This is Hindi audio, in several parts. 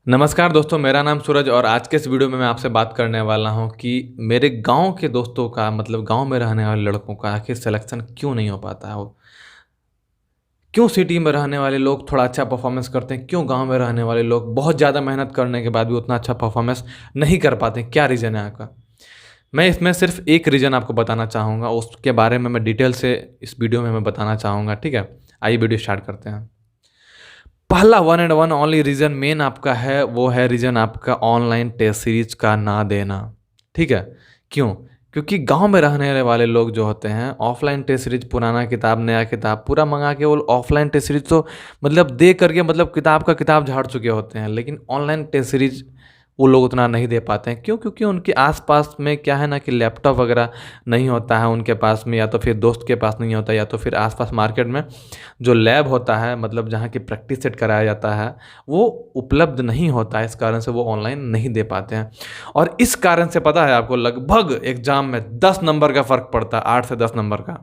नमस्कार दोस्तों, मेरा नाम सूरज और आज के इस वीडियो में मैं आपसे बात करने वाला हूं कि मेरे गांव के दोस्तों का मतलब गांव में रहने वाले लड़कों का आखिर सिलेक्शन क्यों नहीं हो पाता है। वो क्यों सिटी में रहने वाले लोग थोड़ा अच्छा परफॉर्मेंस करते हैं, क्यों गांव में रहने वाले लोग बहुत ज़्यादा मेहनत करने के बाद भी उतना अच्छा परफॉर्मेंस नहीं कर पाते, क्या रीज़न है आपका। मैं इसमें सिर्फ एक रीज़न आपको बताना चाहूँगा, उसके बारे में मैं डिटेल से इस वीडियो में मैं बताना चाहूँगा। ठीक है, आइए वीडियो स्टार्ट करते हैं। पहला one and one only reason main आपका है, वो है रीज़न आपका ऑनलाइन टेस्ट सीरीज का ना देना। ठीक है, क्यों? क्योंकि गांव में रहने वाले लोग जो होते हैं ऑफलाइन टेस्ट सीरीज, पुराना किताब नया किताब पूरा मंगा के वो ऑफलाइन टेस्ट सीरीज तो मतलब दे करके मतलब किताब का किताब झाड़ चुके होते हैं, लेकिन ऑनलाइन टेस्ट सीरीज वो लोग उतना नहीं दे पाते हैं। क्यों? क्योंकि उनके आसपास में क्या है ना कि लैपटॉप वगैरह नहीं होता है उनके पास में, या तो फिर दोस्त के पास नहीं होता, या तो फिर आसपास मार्केट में जो लैब होता है मतलब जहाँ की प्रैक्टिस सेट कराया जाता है वो उपलब्ध नहीं होता है। इस कारण से वो ऑनलाइन नहीं दे पाते हैं। और इस कारण से पता है आपको, लगभग एग्जाम में 10 नंबर का फ़र्क पड़ता है, 8 से 10 नंबर का।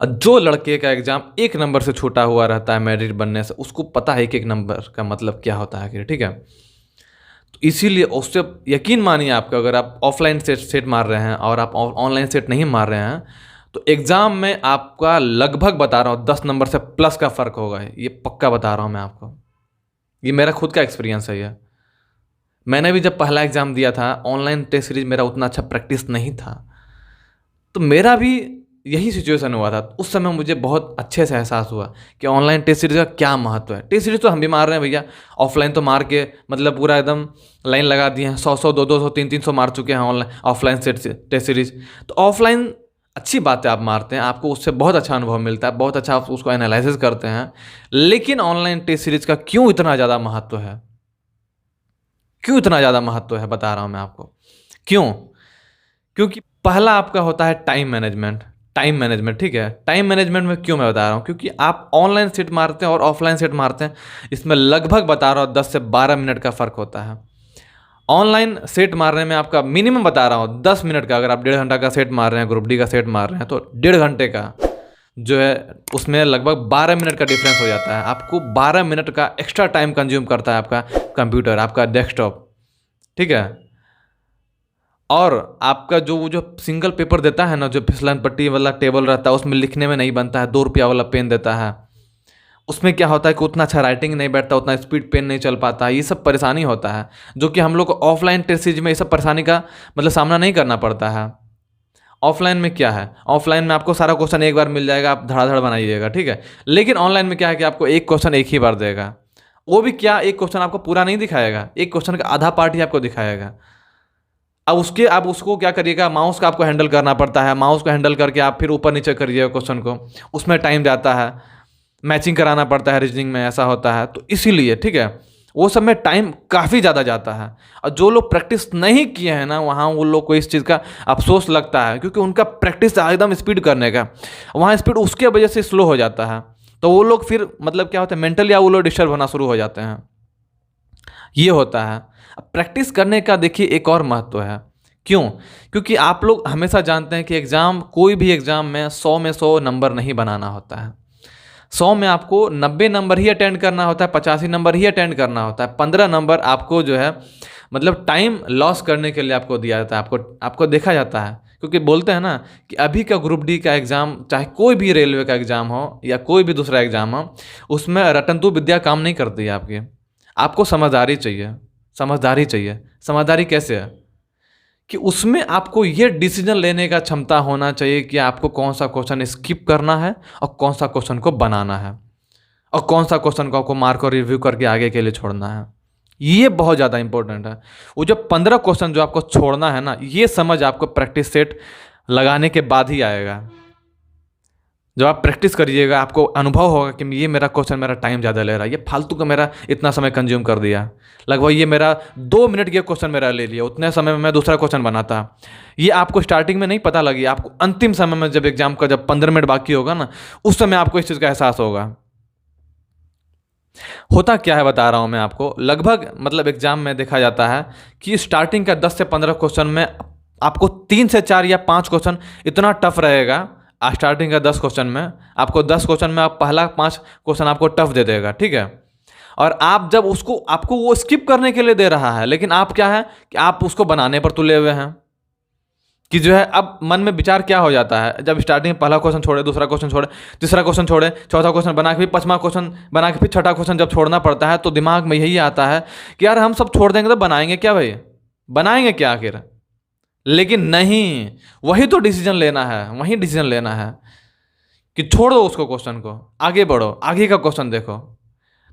और जो लड़के का एग्जाम 1 नंबर से छूटा हुआ रहता है मेरिट बनने से, उसको पता है कि 1 नंबर का मतलब क्या होता है। ठीक है, तो इसीलिए उससे यकीन मानिए आपका, अगर आप ऑफलाइन सेट मार रहे हैं और आप ऑनलाइन सेट नहीं मार रहे हैं तो एग्ज़ाम में आपका लगभग बता रहा हूँ 10 नंबर से प्लस का फ़र्क होगा। ये पक्का बता रहा हूँ मैं आपको, ये मेरा खुद का एक्सपीरियंस है। ये मैंने भी जब पहला एग्ज़ाम दिया था, ऑनलाइन टेस्ट सीरीज मेरा उतना अच्छा प्रैक्टिस नहीं था, तो मेरा भी यही सिचुएशन हुआ था। उस समय मुझे बहुत अच्छे से एहसास हुआ कि ऑनलाइन टेस्ट सीरीज का क्या महत्व है। टेस्ट सीरीज तो हम भी मार रहे हैं भैया, ऑफलाइन तो मार के मतलब पूरा एकदम लाइन लगा दिए हैं, 100 200 300 मार चुके हैं ऑनलाइन ऑफलाइन टेस्ट सीरीज। तो ऑफलाइन अच्छी बात है, आप मारते हैं, आपको उससे बहुत अच्छा अनुभव मिलता है, बहुत अच्छा आप उसको एनालिसिस करते हैं। लेकिन ऑनलाइन टेस्ट सीरीज का क्यों इतना ज़्यादा महत्व है, क्यों इतना ज़्यादा महत्व है बता रहा हूँ मैं आपको। क्यों? क्योंकि पहला आपका होता है टाइम मैनेजमेंट। टाइम मैनेजमेंट, ठीक है, टाइम मैनेजमेंट में क्यों मैं बता रहा हूँ, क्योंकि आप ऑनलाइन सेट मारते हैं और ऑफलाइन सेट मारते हैं, इसमें लगभग बता रहा हूँ 10 से 12 मिनट का फ़र्क होता है। ऑनलाइन सेट मारने में आपका मिनिमम बता रहा हूँ 10 मिनट का, अगर आप 1.5 घंटा का सेट मार रहे हैं, ग्रुप डी का सेट मार रहे हैं, तो 1.5 घंटे का जो है उसमें लगभग 12 मिनट का डिफरेंस हो जाता है। आपको 12 मिनट का एक्स्ट्रा टाइम कंज्यूम करता है आपका कंप्यूटर, आपका डेस्कटॉप। ठीक है, और आपका जो वो जो सिंगल पेपर देता है ना, जो फिसलन पट्टी वाला टेबल रहता है, उसमें लिखने में नहीं बनता है, 2 रुपया वाला पेन देता है, उसमें क्या होता है कि उतना अच्छा राइटिंग नहीं बैठता, उतना स्पीड पेन नहीं चल पाता, ये सब परेशानी होता है, जो कि हम लोग को ऑफलाइन टेस्ट सीरीज में ये सब परेशानी का मतलब सामना नहीं करना पड़ता है। ऑफलाइन में क्या है, ऑफलाइन में आपको सारा क्वेश्चन एक बार मिल जाएगा, आप धड़ाधड़ बनाइएगा। ठीक है, लेकिन ऑनलाइन में क्या है कि आपको एक क्वेश्चन एक ही बार देगा, वो भी क्या, एक क्वेश्चन आपको पूरा नहीं दिखाएगा, एक क्वेश्चन का आधा पार्ट ही आपको दिखाएगा। अब उसको क्या करिएगा, माउस का आपको हैंडल करना पड़ता है, माउस को हैंडल करके आप फिर ऊपर नीचे करिएगा क्वेश्चन को, उसमें टाइम जाता है, मैचिंग कराना पड़ता है, रीजनिंग में ऐसा होता है, तो इसीलिए ठीक है वो सब में टाइम काफ़ी ज़्यादा जाता है। और जो लोग प्रैक्टिस नहीं किए हैं ना, वहाँ वो लोग को इस चीज़ का अफसोस लगता है, क्योंकि उनका प्रैक्टिस एकदम स्पीड करने का, वहाँ स्पीड उसके वजह से स्लो हो जाता है, तो वो लोग फिर मतलब क्या होता है, मेंटली या वो लोग डिस्टर्ब होना शुरू हो जाते हैं, ये होता है। अब प्रैक्टिस करने का देखिए एक और महत्व है। क्यों? क्योंकि आप लोग हमेशा जानते हैं कि एग्ज़ाम, कोई भी एग्ज़ाम में 100 में 100 नंबर नहीं बनाना होता है। 100 में आपको 90 नंबर ही अटेंड करना होता है, 85 नंबर ही अटेंड करना होता है। 15 नंबर आपको जो है मतलब टाइम लॉस करने के लिए आपको दिया जाता है, आपको देखा जाता है। क्योंकि बोलते हैं ना कि अभी का ग्रुप डी का एग्ज़ाम, चाहे कोई भी रेलवे का एग्ज़ाम हो या कोई भी दूसरा एग्ज़ाम हो, उसमें रटंतु विद्या काम नहीं करती है आपकी। आपको समझदारी चाहिए, समझदारी चाहिए। समझदारी कैसे है कि उसमें आपको ये डिसीजन लेने का क्षमता होना चाहिए कि आपको कौन सा क्वेश्चन स्किप करना है और कौन सा क्वेश्चन को बनाना है, और कौन सा क्वेश्चन को आपको मार्क और रिव्यू करके आगे के लिए छोड़ना है। ये बहुत ज़्यादा इंपॉर्टेंट है। वो जो 15 क्वेश्चन जो आपको छोड़ना है ना, ये समझ आपको प्रैक्टिस सेट लगाने के बाद ही आएगा। जब आप प्रैक्टिस करिएगा आपको अनुभव होगा कि ये मेरा क्वेश्चन मेरा टाइम ज़्यादा ले रहा है, ये फालतू का मेरा इतना समय कंज्यूम कर दिया, लगभग ये मेरा 2 मिनट ये क्वेश्चन मेरा ले लिया, उतने समय में मैं दूसरा क्वेश्चन बनाता। ये आपको स्टार्टिंग में नहीं पता लगी, आपको अंतिम समय में जब एग्जाम का जब 15 मिनट बाकी होगा ना, उस समय आपको इस चीज़ का एहसास होगा। होता क्या है बता रहा हूँ मैं आपको, लगभग मतलब एग्जाम में देखा जाता है कि स्टार्टिंग का 10 से 15 क्वेश्चन में आपको 3 से 4 या 5 क्वेश्चन इतना टफ रहेगा। स्टार्टिंग का 10 क्वेश्चन में आपको 10 क्वेश्चन में आप पहला 5 क्वेश्चन आपको टफ दे देगा, ठीक है। और आप जब उसको आपको वो स्किप करने के लिए दे रहा है, लेकिन आप क्या है कि आप उसको बनाने पर तुले हुए हैं कि जो है अब मन में विचार क्या हो जाता है, जब स्टार्टिंग में पहला क्वेश्चन छोड़े, दूसरा क्वेश्चन छोड़े, तीसरा क्वेश्चन छोड़े, चौथा क्वेश्चन बना के फिर पांचवा क्वेश्चन बना के फिर छठा क्वेश्चन जब छोड़ना पड़ता है तो दिमाग में यही आता है कि यार हम सब छोड़ देंगे तो बनाएंगे क्या भाई, बनाएंगे क्या आखिर। लेकिन नहीं, वही तो डिसीजन लेना है, वही डिसीजन लेना है कि छोड़ दो उसको, क्वेश्चन को, आगे बढ़ो, आगे का क्वेश्चन देखो।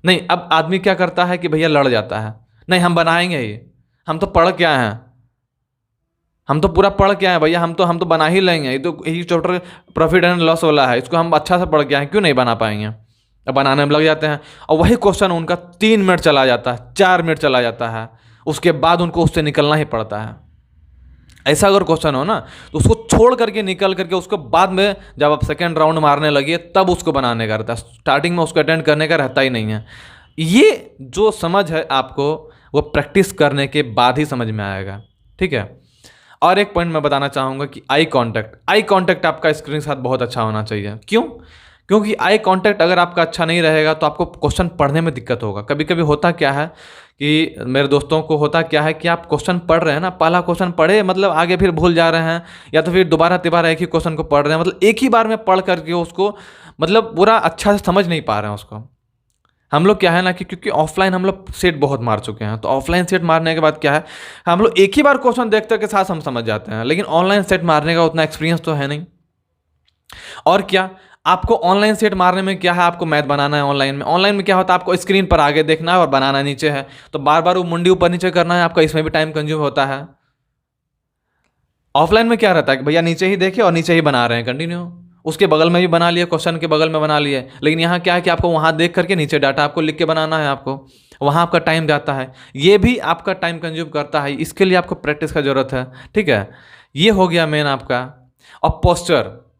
नहीं, अब आदमी क्या करता है कि भैया लड़ जाता है, नहीं हम बनाएंगे ही, हम तो पढ़ क्या हैं, हम तो पूरा पढ़ के आए भैया, हम तो बना ही लेंगे, ये तो यही चैप्टर प्रॉफिट एंड लॉस वाला है, इसको हम अच्छा से पढ़ के आए, क्यों नहीं बना पाएंगे। अब बनाने में लग जाते हैं और वही क्वेश्चन उनका 3 मिनट चला जाता है, 4 मिनट चला जाता है, उसके बाद उनको उससे निकलना ही पड़ता है। ऐसा अगर क्वेश्चन हो ना तो उसको छोड़ करके निकल करके उसको बाद में जब आप सेकेंड राउंड मारने लगे तब उसको बनाने का रहता है, स्टार्टिंग में उसको अटेंड करने का रहता ही नहीं है। ये जो समझ है आपको वो प्रैक्टिस करने के बाद ही समझ में आएगा, ठीक है। और एक पॉइंट मैं बताना चाहूँगा कि आई कांटेक्ट आपका स्क्रीन के साथ बहुत अच्छा होना चाहिए। क्यों? क्योंकि आई कांटेक्ट अगर आपका अच्छा नहीं रहेगा तो आपको क्वेश्चन पढ़ने में दिक्कत होगा। कभी कभी होता क्या है कि मेरे दोस्तों को होता क्या है कि आप क्वेश्चन पढ़ रहे हैं ना, पहला क्वेश्चन पढ़े मतलब आगे फिर भूल जा रहे हैं, या तो फिर दोबारा तिबारा एक ही क्वेश्चन को पढ़ रहे हैं, मतलब एक ही बार में पढ़ करके उसको मतलब पूरा अच्छा से समझ नहीं पा रहे हैं उसको। हम लोग क्या है ना कि क्योंकि ऑफलाइन हम लोग सेट बहुत मार चुके हैं, तो ऑफलाइन सेट मारने के बाद क्या है, हम लोग एक ही बार क्वेश्चन देखते के साथ हम समझ जाते हैं, लेकिन ऑनलाइन सेट मारने का उतना एक्सपीरियंस तो है नहीं। और क्या, आपको ऑनलाइन सेट मारने में क्या है, आपको मैथ बनाना है ऑनलाइन में क्या होता है, आपको स्क्रीन पर आगे देखना है और बनाना नीचे है, तो बार बार वो मुंडी ऊपर नीचे करना है आपका, इसमें भी टाइम कंज्यूम होता है। ऑफलाइन में क्या रहता है कि भैया नीचे ही देखे और नीचे ही बना रहे हैं कंटिन्यू, उसके बगल में भी बना लिए, क्वेश्चन के बगल में बना लिए, लेकिन यहाँ क्या है कि आपको वहाँ देख करके नीचे डाटा आपको लिख के बनाना है, आपको वहाँ आपका टाइम जाता है, ये भी आपका टाइम कंज्यूम करता है, इसके लिए आपको प्रैक्टिस का जरूरत है, ठीक है। ये हो गया मेन आपका। और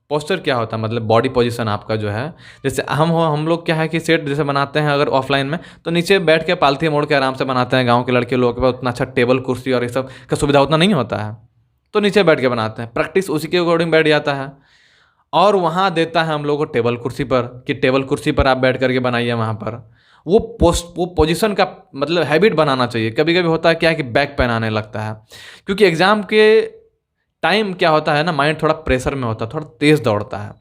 पोस्चर क्या होता है, मतलब बॉडी पोजीशन आपका जो है, जैसे हम लोग क्या है कि सेट जैसे बनाते हैं अगर ऑफलाइन में, तो नीचे बैठ के पालथी मोड़ के आराम से बनाते हैं, गांव के लड़के लोगों के पास उतना अच्छा टेबल कुर्सी और ये सब का सुविधा उतना नहीं होता है, तो नीचे बैठ के बनाते हैं, प्रैक्टिस उसी के अकॉर्डिंग बैठ जाता है। और वहाँ देता है हम लोग को टेबल कुर्सी पर, कि टेबल कुर्सी पर आप बैठ करके बनाइए, वहाँ पर वो पोजीशन का मतलब हैबिट बनाना चाहिए। कभी कभी होता है क्या है कि बैक पेन आने लगता है, क्योंकि एग्जाम के टाइम क्या होता है ना, माइंड थोड़ा प्रेशर में होता है, थोड़ा तेज़ दौड़ता है,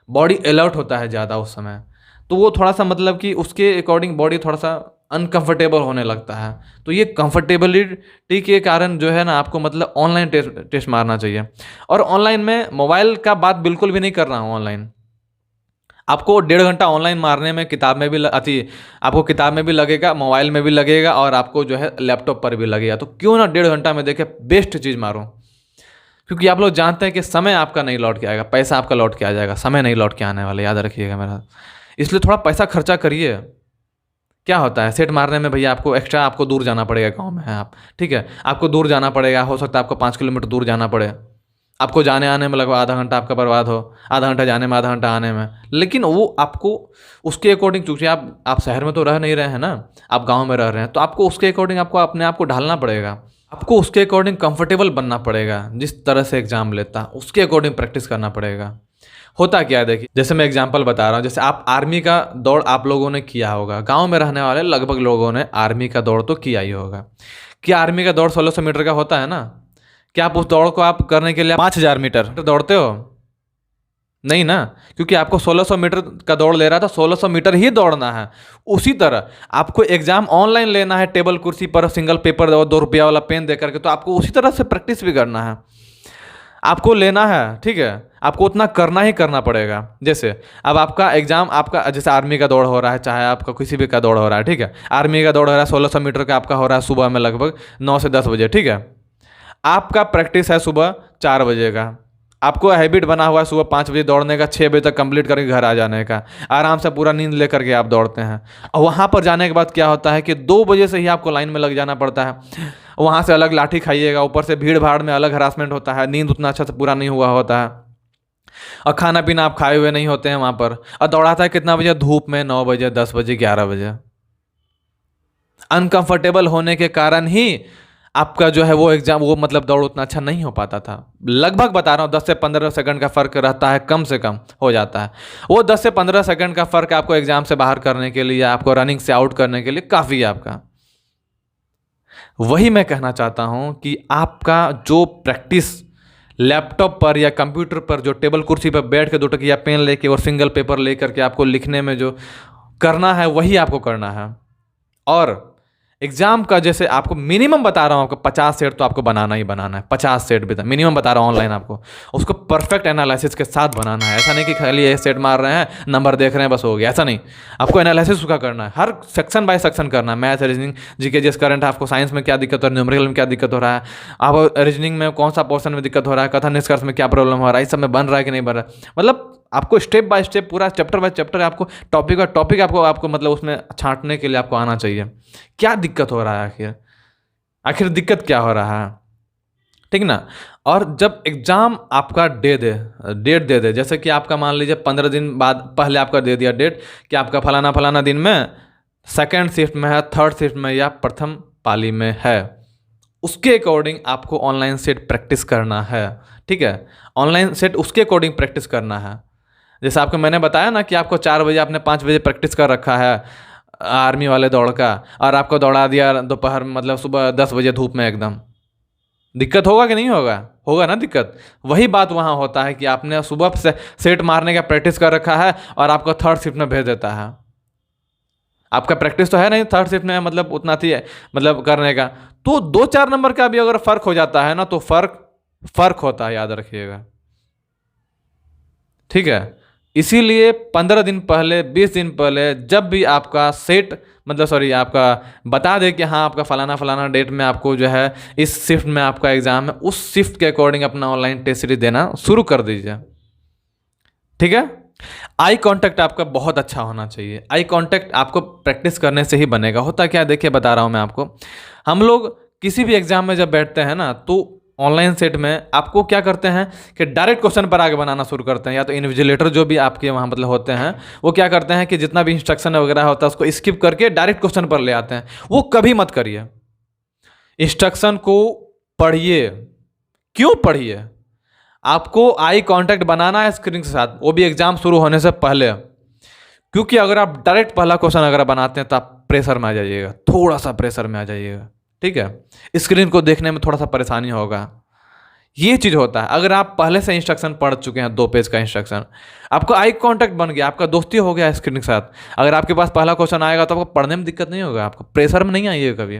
बॉडी अलर्ट होता है ज़्यादा उस समय, तो वो थोड़ा सा मतलब कि उसके अकॉर्डिंग बॉडी थोड़ा सा अनकंफर्टेबल होने लगता है। तो ये कंफर्टेबिलिटी के कारण जो है ना आपको मतलब ऑनलाइन टेस्ट मारना चाहिए। और ऑनलाइन में मोबाइल का बात बिल्कुल भी नहीं कर रहा हूँ, ऑनलाइन आपको 1.5 घंटा ऑनलाइन मारने में किताब में भी आपको किताब में भी लगेगा, मोबाइल में भी लगेगा, और आपको जो है लैपटॉप पर भी लगेगा, तो क्यों ना 1.5 घंटा में देखे बेस्ट चीज़ मारो। क्योंकि आप लोग जानते हैं कि समय आपका नहीं लौट के आएगा, पैसा आपका लौट के आ जाएगा, समय नहीं लौट के आने वाला, याद रखिएगा मेरा। इसलिए थोड़ा पैसा खर्चा करिए। क्या होता है सेट मारने में भैया, आपको एक्स्ट्रा आपको दूर जाना पड़ेगा, गांव में है आप, ठीक है, आपको दूर जाना पड़ेगा, हो सकता है आपको 5 किलोमीटर दूर जाना पड़े, आपको जाने आने में लगभग आधा घंटा आपका बर्बाद हो, आधा घंटा जाने में आधा घंटा आने में, लेकिन वो आपको उसके अकॉर्डिंग, चूँकि आप शहर में तो रह नहीं रहे हैं ना, आप गाँव में रह रहे हैं, तो आपको उसके अकॉर्डिंग आपको अपने आप को ढालना पड़ेगा, आपको उसके अकॉर्डिंग कंफर्टेबल बनना पड़ेगा, जिस तरह से एग्जाम लेता उसके अकॉर्डिंग प्रैक्टिस करना पड़ेगा। होता क्या है देखिए, जैसे मैं एग्जांपल बता रहा हूँ, जैसे आप आर्मी का दौड़ आप लोगों ने किया होगा, गांव में रहने वाले लगभग लोगों ने आर्मी का दौड़ तो किया ही होगा। क्या आर्मी का दौड़ 1600 मीटर का होता है ना? क्या आप उस दौड़ को आप करने के लिए 5000 मीटर दौड़ते हो? नहीं ना, क्योंकि आपको 1600 मीटर का दौड़ ले रहा था, 1600 मीटर ही दौड़ना है। उसी तरह आपको एग्जाम ऑनलाइन लेना है, टेबल कुर्सी पर सिंगल पेपर और 2 रुपया वाला पेन दे करके, तो आपको उसी तरह से प्रैक्टिस भी करना है, आपको लेना है, ठीक है, आपको उतना करना ही करना पड़ेगा। जैसे अब आपका एग्जाम, आपका जैसे आर्मी का दौड़ हो रहा है, चाहे आपका किसी भी का दौड़ हो रहा है, ठीक है, आर्मी का दौड़ हो रहा है 1600 मीटर का आपका हो रहा है सुबह में लगभग 9 से 10 बजे, ठीक है, आपका प्रैक्टिस है सुबह 4 बजे का, आपको हैबिट बना हुआ है सुबह 5 बजे दौड़ने का, 6 बजे तक कंप्लीट करके घर आ जाने का, आराम से पूरा नींद लेकर के आप दौड़ते हैं। और वहाँ पर जाने के बाद क्या होता है कि 2 बजे से ही आपको लाइन में लग जाना पड़ता है, वहाँ से अलग लाठी खाइएगा, ऊपर से भीड़ भाड़ में अलग हरासमेंट होता है, नींद उतना अच्छा से पूरा नहीं हुआ होता है, और खाना पीना आप खाए हुए नहीं होते हैं वहाँ पर, और दौड़ाता है कितना बजे, धूप में, 9 बजे, 10 बजे, 11 बजे। अनकंफर्टेबल होने के कारण ही आपका जो है वो एग्ज़ाम वो मतलब दौड़ उतना अच्छा नहीं हो पाता था। लगभग बता रहा हूँ 10 से 15 सेकंड का फ़र्क रहता है, कम से कम हो जाता है। वो 10 से 15 सेकंड का फ़र्क आपको एग्ज़ाम से बाहर करने के लिए या आपको रनिंग से आउट करने के लिए काफ़ी है आपका। वही मैं कहना चाहता हूँ कि आपका जो प्रैक्टिस लैपटॉप पर या कंप्यूटर पर जो टेबल कुर्सी पर बैठ के 2 टकिया पेन लेके और सिंगल पेपर लेकर के आपको लिखने में जो करना है वही आपको करना है। और एग्जाम का जैसे आपको मिनिमम बता रहा हूँ, आपको 50 सेट तो आपको बनाना ही बनाना है। 50 सेट भी मिनिमम बता रहा हूँ ऑनलाइन आपको, उसको परफेक्ट एनालिसिस के साथ बनाना है। ऐसा नहीं कि खाली ये सेट मार रहे हैं, नंबर देख रहे हैं, बस हो गया, ऐसा नहीं। आपको एनालिसिस उसका करना है, हर सेक्शन बाय सेक्शन करना है। मैथ, रीजनिंग, जीके, जिस करंट आपको साइंस में क्या दिक्कत हो रहा है, न्यूमेरिकल में क्या दिक्कत हो रहा है, आप रीजनिंग में कौन सा पोर्शन में दिक्कत हो रहा है, कथन निष्कर्ष में क्या प्रॉब्लम हो रहा है, इस सब में बन रहा है कि नहीं बन रहा है। मतलब आपको स्टेप बाय स्टेप पूरा चैप्टर बाय चैप्टर आपको टॉपिक बाय टॉपिक आपको मतलब उसमें छांटने के लिए आपको आना चाहिए। क्या दिक्कत हो रहा है, आखिर दिक्कत क्या हो रहा है, ठीक ना। और जब एग्ज़ाम आपका डेट दे दे, जैसे कि आपका मान लीजिए 15 दिन बाद पहले आपका दे दिया डेट कि आपका फलाना फलाना दिन में सेकेंड शिफ्ट में है, थर्ड शिफ्ट में या प्रथम पाली में है, उसके अकॉर्डिंग आपको ऑनलाइन सेट प्रैक्टिस करना है, ठीक है। ऑनलाइन सेट उसके अकॉर्डिंग प्रैक्टिस करना है। जैसे आपको मैंने बताया ना कि आपको 4 बजे, आपने 5 बजे प्रैक्टिस कर रखा है आर्मी वाले दौड़ का, और आपको दौड़ा दिया दोपहर मतलब सुबह 10 बजे धूप में एकदम, दिक्कत होगा कि नहीं होगा, होगा ना दिक्कत। वही बात वहाँ होता है कि आपने सुबह से सेट मारने का प्रैक्टिस कर रखा है और आपको थर्ड शिफ्ट में भेज देता है। आपका प्रैक्टिस तो है नहीं थर्ड शिफ्ट में, मतलब उतना थी मतलब करने का, तो 2-4 नंबर का भी अगर फर्क हो जाता है ना, तो फर्क होता है, याद रखिएगा, ठीक है। इसीलिए 15 दिन पहले, 20 दिन पहले जब भी आपका सेट मतलब सॉरी आपका बता दे कि हाँ आपका फलाना फलाना डेट में आपको जो है इस शिफ्ट में आपका एग्ज़ाम है, उस शिफ्ट के अकॉर्डिंग अपना ऑनलाइन टेस्ट सीरीज देना शुरू कर दीजिए, ठीक है। आई कांटेक्ट आपका बहुत अच्छा होना चाहिए। आई कांटेक्ट आपको प्रैक्टिस करने से ही बनेगा। होता क्या, देखिए बता रहा हूँ मैं आपको, हम लोग किसी भी एग्जाम में जब बैठते हैं ना, तो ऑनलाइन सेट में आपको क्या करते हैं कि डायरेक्ट क्वेश्चन पर आगे बनाना शुरू करते हैं, या तो इन्विजिलेटर जो भी आपके वहाँ मतलब होते हैं वो क्या करते हैं कि जितना भी इंस्ट्रक्शन वगैरह होता है उसको स्किप करके डायरेक्ट क्वेश्चन पर ले आते हैं। वो कभी मत करिए, इंस्ट्रक्शन को पढ़िए। क्यों पढ़िए, आपको आई कांटेक्ट बनाना है स्क्रीन के साथ, वो भी एग्जाम शुरू होने से पहले। क्योंकि अगर आप डायरेक्ट पहला क्वेश्चन अगर बनाते हैं तो आप प्रेशर में आ जाइएगा, थोड़ा सा प्रेशर में आ जाइएगा, ठीक है। स्क्रीन को देखने में थोड़ा सा परेशानी होगा, ये चीज़ होता है। अगर आप पहले से इंस्ट्रक्शन पढ़ चुके हैं, 2 पेज का इंस्ट्रक्शन, आपको आई कांटेक्ट बन गया, आपका दोस्ती हो गया स्क्रीन के साथ, अगर आपके पास पहला क्वेश्चन आएगा तो आपको पढ़ने में दिक्कत नहीं होगा, आपको प्रेशर में नहीं आइएगा कभी,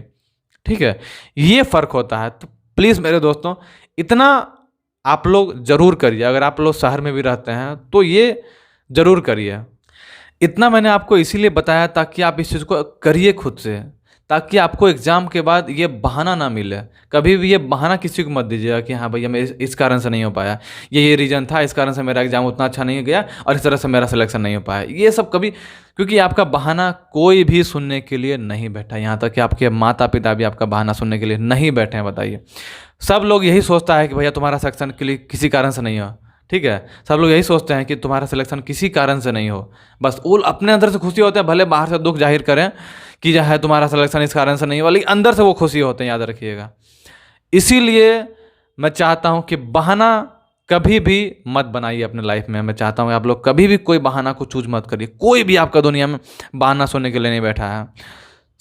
ठीक है। ये फ़र्क होता है। तो प्लीज़ मेरे दोस्तों, इतना आप लोग ज़रूर करिए। अगर आप लोग शहर में भी रहते हैं तो ये ज़रूर करिए। इतना मैंने आपको इसीलिए बताया ताकि आप इस चीज़ को करिए खुद से, ताकि आपको एग्ज़ाम के बाद ये बहाना ना मिले। कभी भी ये बहाना किसी को मत दीजिएगा कि हाँ भैया मैं इस कारण से नहीं हो पाया, ये रीज़न था, इस कारण से मेरा एग्ज़ाम उतना अच्छा नहीं गया और इस तरह से मेरा सिलेक्शन नहीं हो पाया। ये सब कभी, क्योंकि आपका बहाना कोई भी सुनने के लिए नहीं बैठा, यहाँ तक कि आपके माता पिता भी आपका बहाना सुनने के लिए नहीं बैठे हैं। बताइए, सब लोग यही सोचता है कि भैया तुम्हारा सिलेक्शन के लिए किसी कारण से नहीं हो, ठीक है। सब लोग यही सोचते हैं कि तुम्हारा सिलेक्शन किसी कारण से नहीं हो, बस वो अपने अंदर से खुशी होते हैं, भले बाहर से दुख जाहिर करें कि जो है तुम्हारा सिलेक्शन इस कारण से नहीं हुआ, लेकिन अंदर से वो खुशी होते हैं, याद रखिएगा। इसीलिए मैं चाहता हूं कि बहाना कभी भी मत बनाइए अपने लाइफ में। मैं चाहता हूं कि आप लोग कभी भी कोई बहाना को चूज मत करिए। कोई भी आपका दुनिया में बहाना सुनने के लिए नहीं बैठा है।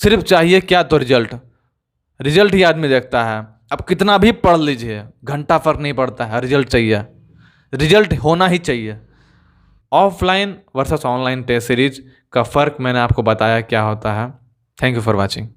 सिर्फ चाहिए क्या, तो रिजल्ट ही आदमी देखता है। अब कितना भी पढ़ लीजिए, घंटा फर्क नहीं पड़ता है, रिजल्ट चाहिए, रिजल्ट होना ही चाहिए। Offline versus online test series का फ़र्क मैंने आपको बताया क्या होता है। Thank you for watching.